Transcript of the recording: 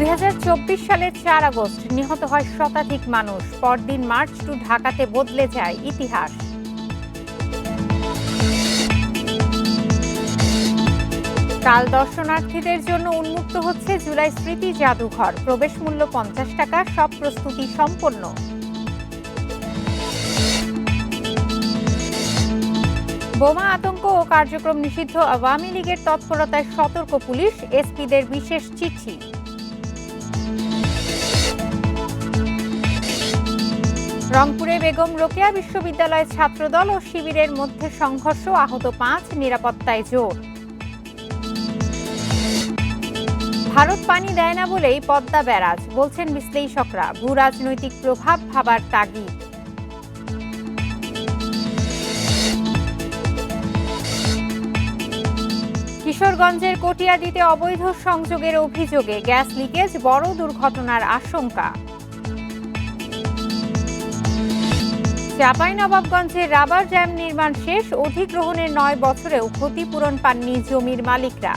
2024 সালের 4 আগস্ট নিহত হয় শতাধিক মানুষ। পরদিন মার্চ টু ঢাকাতে বদলে যায় ইতিহাস। কাল দর্শনার্থীদের জন্য উন্মুক্ত হচ্ছে জুলাই স্মৃতি জাদুঘর। প্রবেশ মূল্য 50 টাকা, সব প্রস্তুতি সম্পন্ন। বোমা আতঙ্ক ও কার্যক্রম নিষিদ্ধ আওয়ামী লীগের তৎপরতায় সতর্ক পুলিশ, এসপিদের বিশেষ চিঠি। রংপুরে বেগম রোকেয়া বিশ্ববিদ্যালয়ের ছাত্রদল ও শিবিরের মধ্যে সংঘর্ষ, আহত 5, নিরাপত্তায় জোর। ভারত পানি দেয় না বলেই পদ্মা ব্যারাজ, বলছেন বিশ্লেষকরা। ভূ রাজনৈতিক প্রভাব ভাবার তাগিদ। কিশোরগঞ্জের কটিয়াদীতে অবৈধ সংযোগের অভিযোগে গ্যাস লিকেজ, বড় দুর্ঘটনার আশঙ্কা। চাঁপাইনবাবগঞ্জে রাবার ড্যাম নির্মাণ শেষ, অধিগ্রহণের 9 বছরেও ক্ষতিপূরণ পাননি জমির মালিকরা।